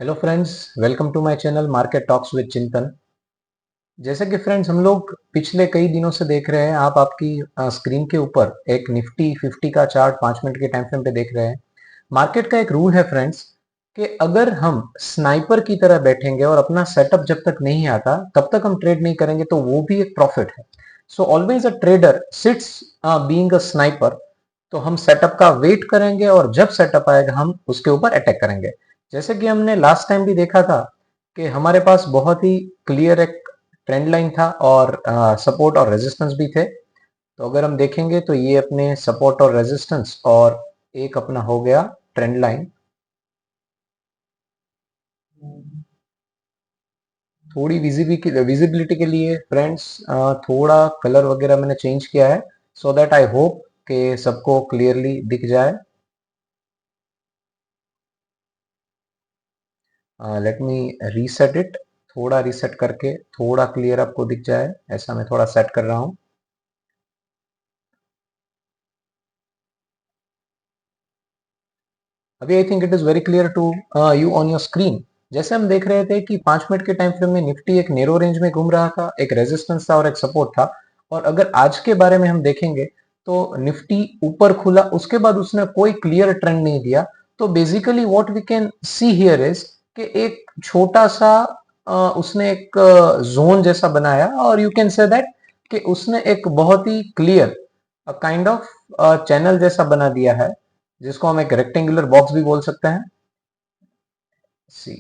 Hello friends, welcome to my channel market talks with Chintan. जैसे कि friends हम लोग पिछले कई दिनों से देख रहे हैं, आप आपकी स्क्रीन के ऊपर एक निफ्टी 50 का चार्ट 5 मिनट के टाइम फ्रेम पे देख रहे हैं। मार्केट का एक रूल है फ्रेंड्स कि अगर हम स्नाइपर की तरह बैठेंगे और अपना सेटअप जब तक नहीं आता तब तक हम ट्रेड नहीं करेंगे तो वो भी एक प्रॉफिट है। So always a trader sits being a sniper. तो हम सेटअप का वेट करेंगे और जब सेटअप आएगा हम उसके ऊपर अटैक करेंगे। जैसे कि हमने लास्ट टाइम भी देखा था कि हमारे पास बहुत ही क्लियर एक ट्रेंड लाइन था और सपोर्ट और रेजिस्टेंस भी थे। तो अगर हम देखेंगे तो ये अपने सपोर्ट और रेजिस्टेंस और एक अपना हो गया ट्रेंड लाइन। थोड़ी विजिबिलिटी के लिए फ्रेंड्स थोड़ा कलर वगैरह मैंने चेंज किया है सो दैट आई होप कि सबको क्लियरली दिख जाए। Let me reset it. थोड़ा रीसेट करके थोड़ा क्लियर आपको दिख जाए ऐसा मैं थोड़ा सेट कर रहा हूं। अभी I think it is very clear to you on your screen. जैसे हम देख रहे थे कि 5 मिनट के टाइम फ्रेम में निफ्टी एक नेरो रेंज में घूम रहा था, एक रेजिस्टेंस था और एक सपोर्ट था। और अगर आज के बारे में हम देखेंगे तो निफ्टी ऊपर खुला, उसके बाद उसने कोई क्लियर ट्रेंड नहीं दिया। तो basically what we can see here is कि एक छोटा सा उसने एक जोन जैसा बनाया और यू कैन से दैट कि उसने एक बहुत ही क्लियर काइंड ऑफ चैनल जैसा बना दिया है, जिसको हम एक रेक्टेंगुलर बॉक्स भी बोल सकते हैं। सी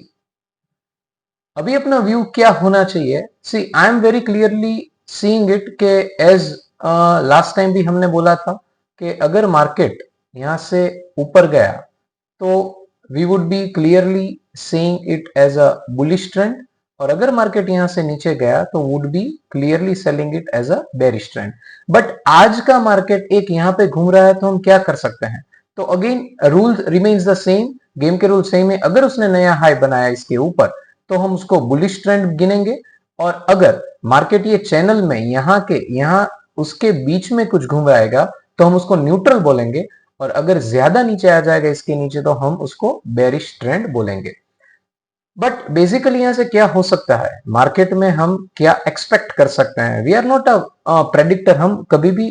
अभी अपना व्यू क्या होना चाहिए? See I am very clearly seeing it के एज लास्ट टाइम भी हमने बोला था कि अगर मार्केट यहां से ऊपर गया तो we would be clearly seeing it as a bullish trend, और अगर मार्केट यहां से नीचे गया तो would be clearly selling it as a bearish trend. But आज का मार्केट एक यहां पे घूम रहा है तो हम क्या कर सकते हैं? तो again rule remains the same, game के रूल सेम है। अगर उसने नया हाई बनाया इसके ऊपर तो हम उसको बुलिश ट्रेंड गिनेंगे, और अगर मार्केट ये चैनल में यहाँ उसके बीच में कुछ घूम आएगा तो हम उसको न्यूट्रल बोलेंगे, और अगर ज्यादा नीचे आ जाएगा इसके नीचे तो हम उसको बेरिश ट्रेंड बोलेंगे। बट बेसिकली यहां से क्या हो सकता है, मार्केट में हम क्या एक्सपेक्ट कर सकते हैं? We are not a predictor, हम कभी भी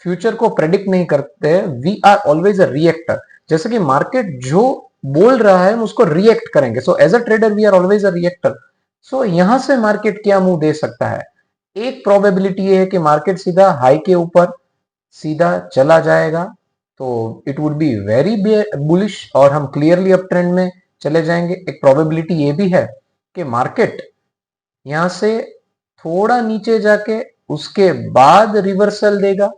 फ्यूचर को प्रेडिक्ट नहीं करते। We are always a reactor. जैसे कि मार्केट जो बोल रहा है हम उसको रिएक्ट करेंगे। So as a trader we are always a reactor. So यहां से मार्केट क्या मूव दे सकता है? एक प्रोबेबिलिटी ये है कि मार्केट सीधा हाई के ऊपर सीधा चला जाएगा, तो it would be very bullish और हम क्लियरली अप ट्रेंड में चले जाएंगे। एक प्रोबेबिलिटी ये भी है कि मार्केट यहां से थोड़ा नीचे जाके उसके बाद रिवर्सल देगा।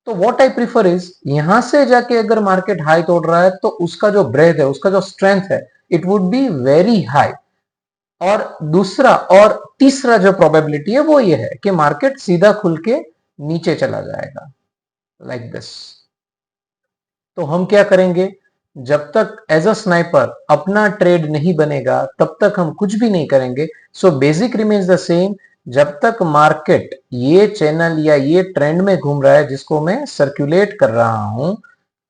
तो व्हाट आई प्रीफर इज, यहां से जाके अगर मार्केट हाई तोड़ रहा है तो उसका जो ब्रेथ है, उसका जो स्ट्रेंथ है, it would be very high. और दूसरा और तीसरा जो प्रोबेबिलिटी है वो ये है कि मार्केट सीधा खुल के नीचे चला जाएगा लाइक दिस। तो हम क्या करेंगे? जब तक एज अ स्नाइपर अपना ट्रेड नहीं बनेगा तब तक हम कुछ भी नहीं करेंगे। So basic remains the same. जब तक मार्केट ये चैनल या ये ट्रेंड में घूम रहा है जिसको मैं सर्कुलेट कर रहा हूं,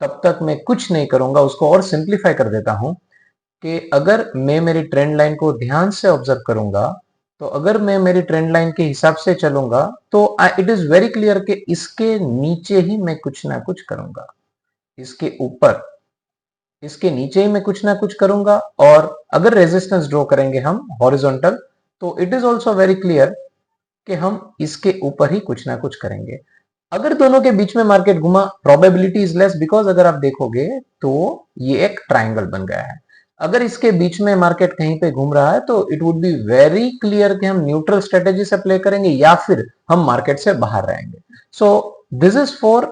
तब तक मैं कुछ नहीं करूंगा। उसको और सिंप्लीफाई कर देता हूं कि अगर मैं मेरी ट्रेंड लाइन को ध्यान से ऑब्जर्व करूंगा, तो अगर मैं मेरी ट्रेंड लाइन के हिसाब से चलूंगा तो इट इज वेरी क्लियर कि इसके नीचे ही मैं कुछ ना कुछ करूंगा, इसके ऊपर, इसके नीचे ही मैं कुछ ना कुछ करूंगा। और अगर रेजिस्टेंस ड्रॉ करेंगे हम हॉरिजॉन्टल, तो it is also very clear कि हम इसके ऊपर ही कुछ ना कुछ करेंगे। अगर दोनों के बीच में मार्केट घुमा, प्रोबेबिलिटी इज लेस, बिकॉज अगर आप देखोगे तो ये एक ट्राइंगल बन गया है। अगर इसके बीच में मार्केट कहीं पे घूम रहा है तो it would be very clear कि हम न्यूट्रल स्ट्रेटेजी से प्ले करेंगे या फिर हम मार्केट से बाहर रहेंगे। So this is for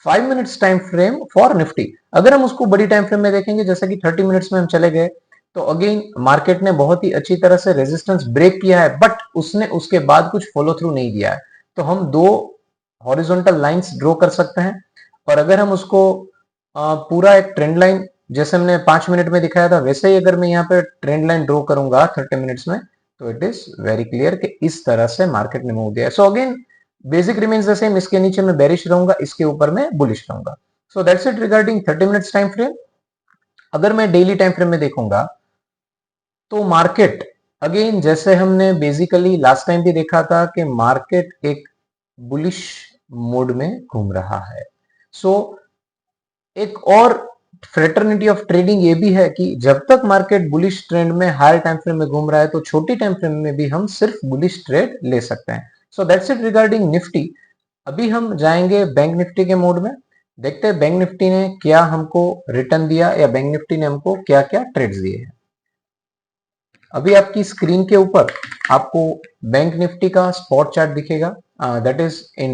5 minutes time frame for Nifty. अगर हम उसको बड़ी टाइम फ्रेम में देखेंगे, जैसे कि 30 मिनट्स में हम चले गए, तो अगेन मार्केट ने बहुत ही अच्छी तरह से रेजिस्टेंस ब्रेक किया है, बट उसने उसके बाद कुछ फॉलो थ्रू नहीं दिया है। तो हम दो हॉरिजॉन्टल लाइंस ड्रॉ कर सकते हैं, और अगर हम उसको पूरा एक ट्रेंड लाइन जैसे हमने 5 मिनट में दिखाया था वैसे ही अगर मैं यहाँ पे ट्रेंड लाइन ड्रॉ करूंगा 30 मिनट्स में, तो इट इज वेरी क्लियर कि इस तरह से मार्केट ने मूव दिया है। So again basic remains the same, इसके नीचे मैं बेरिश रहूंगा, इसके ऊपर मैं बुलिश रहूंगा। So that's it regarding 30 minutes time frame. अगर मैं डेली टाइम फ्रेम में देखूंगा तो मार्केट अगेन जैसे हमने बेसिकली लास्ट टाइम भी देखा था कि मार्केट एक बुलिश मोड में घूम रहा है। सो एक और फ्रेटर्निटी ऑफ ट्रेडिंग ये भी है कि जब तक मार्केट बुलिश ट्रेंड में हायर टाइम फ्रेम में घूम रहा है तो छोटी टाइम फ्रेम में भी हम सिर्फ बुलिश ट्रेड ले सकते हैं। So that's it regarding Nifty. अभी हम जाएंगे बैंक निफ्टी के मोड में, देखते हैं बैंक निफ्टी ने क्या हमको रिटर्न दिया या बैंक निफ्टी ने हमको क्या क्या ट्रेड्स दिए हैं। अभी आपकी स्क्रीन के ऊपर आपको बैंक निफ्टी का स्पॉट चार्ट दिखेगा, that is in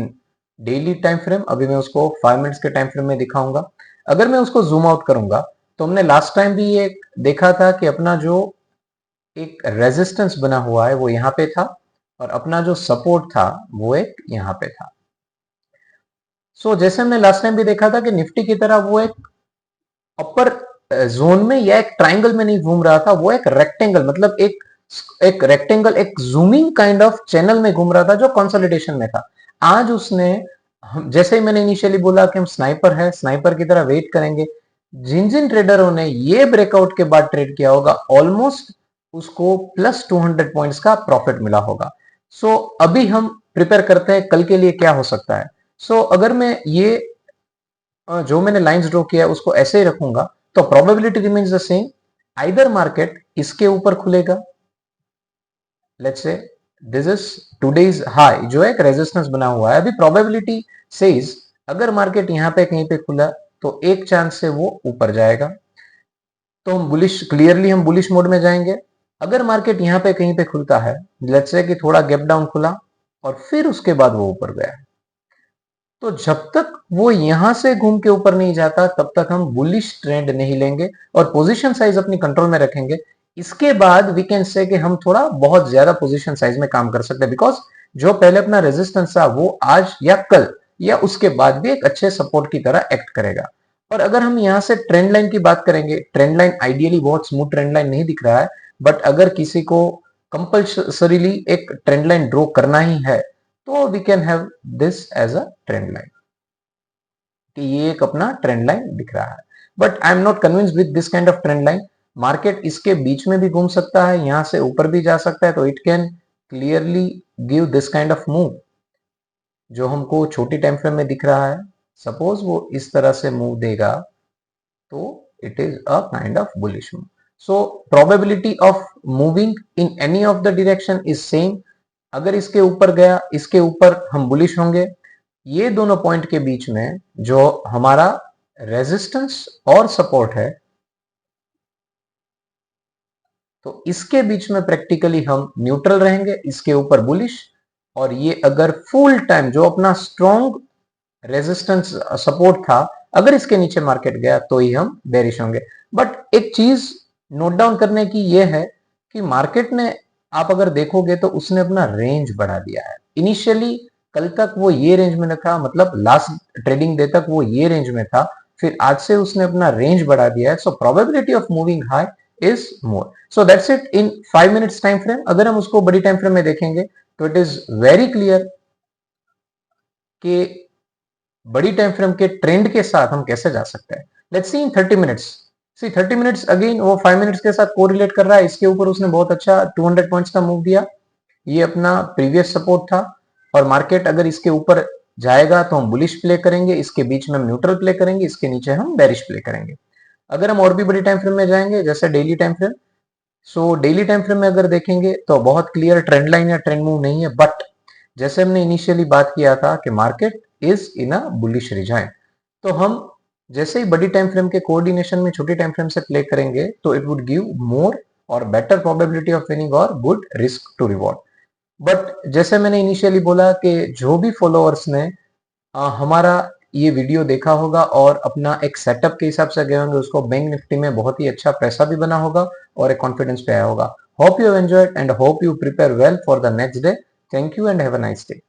daily time frame. अभी मैं उसको 5 मिनट्स के टाइम फ्रेम में दिखाऊंगा। अगर मैं उसको जूम आउट करूंगा तो हमने लास्ट टाइम भी ये देखा था कि अपना जो एक रेजिस्टेंस बना हुआ है वो यहाँ पे था और अपना जो सपोर्ट था वो एक यहाँ पे था। सो जैसे हमने लास्ट टाइम भी देखा था कि निफ्टी की तरह वो एक अपर जोन में या एक ट्राइंगल में नहीं घूम रहा था, वो एक रेक्टेंगल मतलब एक रेक्टेंगल एक जूमिंग काइंड ऑफ चैनल में घूम रहा था जो कंसोलिडेशन में था। आज उसने जैसे ही मैंने इनिशियली बोला कि हम स्नाइपर है, स्नाइपर की तरह वेट करेंगे। जिन जिन ट्रेडरों ने ये ब्रेकआउट के बाद ट्रेड किया होगा ऑलमोस्ट उसको प्लस 200 पॉइंट्स का प्रॉफिट मिला होगा। सो अभी हम प्रिपेयर करते हैं कल के लिए क्या हो सकता है। सो अगर मैं ये जो मैंने लाइंस ड्रॉ किया है उसको ऐसे ही रखूंगा तो probability remains the same. Either market इसके ऊपर खुलेगा, let's say this is today's high जो एक रेजिस्टेंस बना हुआ है। अभी प्रोबेबिलिटी सेज अगर मार्केट यहां पे कहीं पे खुला तो एक चांस से वो ऊपर जाएगा, तो हम बुलिश क्लियरली हम बुलिश मोड में जाएंगे। अगर मार्केट यहां पे कहीं पे खुलता है, लेट्स से कि थोड़ा गैप डाउन खुला और फिर उसके बाद वो ऊपर गया, तो जब तक वो यहां से घूम के ऊपर नहीं जाता तब तक हम बुलिश ट्रेंड नहीं लेंगे और पोजीशन साइज अपनी कंट्रोल में रखेंगे। इसके बाद वी कैन से कि हम थोड़ा बहुत ज्यादा पोजीशन साइज में काम कर सकते हैं, बिकॉज जो पहले अपना रेजिस्टेंस था वो आज या कल या उसके बाद भी एक अच्छे सपोर्ट की तरह एक्ट करेगा। और अगर हम यहां से ट्रेंड लाइन की बात करेंगे, ट्रेंड लाइन आइडियली बहुत स्मूथ ट्रेंड लाइन नहीं दिख रहा है, बट अगर किसी को कंपल्सरीली एक ट्रेंड लाइन ड्रॉ करना ही है तो we can have this as a trend line कि ये एक अपना ट्रेंड लाइन दिख रहा है। But I am not convince with this kind of trend line. Market इसके बीच में भी घूम सकता है, यहां से ऊपर भी जा सकता है, तो it can clearly give this kind of move जो हमको छोटी टाइम फ्रेम में दिख रहा है। सपोज वो इस तरह से मूव देगा तो it is a kind of bullish move. So probability of moving in any of the direction is same. अगर इसके ऊपर गया, इसके ऊपर हम बुलिश होंगे। ये दोनों पॉइंट के बीच में जो हमारा रेजिस्टेंस और सपोर्ट है, तो इसके बीच में प्रैक्टिकली हम न्यूट्रल रहेंगे, इसके ऊपर बुलिश। और ये अगर फुल टाइम जो अपना स्ट्रॉन्ग रेजिस्टेंस सपोर्ट था, अगर इसके नीचे मार्केट गया तो ही हम बेरिश होंगे। बट एक चीज नोट डाउन करने की ये है कि मार्केट ने, आप अगर देखोगे तो उसने अपना रेंज बढ़ा दिया है। इनिशियली कल तक वो ये रेंज में था, मतलब लास्ट ट्रेडिंग डे तक वो ये रेंज में था, फिर आज से उसने अपना रेंज बढ़ा दिया है। So probability of moving high is more. So that's it in 5 minutes time frame. अगर हम उसको बड़ी टाइम फ्रेम में देखेंगे तो इट इज वेरी क्लियर कि बड़ी टाइम फ्रेम के ट्रेंड के साथ हम कैसे जा सकते हैं। Let's see in 30 minutes. See 30 minutes again वो 5 मिनट्स के साथ कोरिलेट कर रहा है। इसके ऊपर उसने बहुत अच्छा 200 पॉइंट्स का मूव दिया, ये अपना प्रीवियस सपोर्ट था। और मार्केट अगर इसके ऊपर जाएगा तो हम बुलिश प्ले करेंगे, इसके बीच में हम न्यूट्रल प्ले करेंगे, इसके नीचे हम बेरिश प्ले करेंगे। अगर हम और भी बड़ी टाइम फ्रेम में जाएंगे जैसे daily time frame, so daily time frame में अगर देखेंगे तो बहुत क्लियर ट्रेंड लाइन या ट्रेंड मूव नहीं है। बट जैसे हमने इनिशियली बात किया था कि market is in a bullish resign, तो हम जैसे ही बड़ी टाइम फ्रेम के कोऑर्डिनेशन में छोटी टाइम फ्रेम से प्ले करेंगे तो इट वुड गिव मोर और बेटर प्रोबेबिलिटी ऑफ विनिंग और good risk to reward. But जैसे मैंने इनिशियली बोला कि जो भी फॉलोअर्स ने हमारा ये वीडियो देखा होगा और अपना एक सेटअप के हिसाब से गए होंगे, उसको बैंक निफ्टी में बहुत ही अच्छा पैसा भी बना होगा और एक कॉन्फिडेंस पे आया होगा। Hope you enjoyed and hope you prepare well for the next day. Thank you and have a nice day.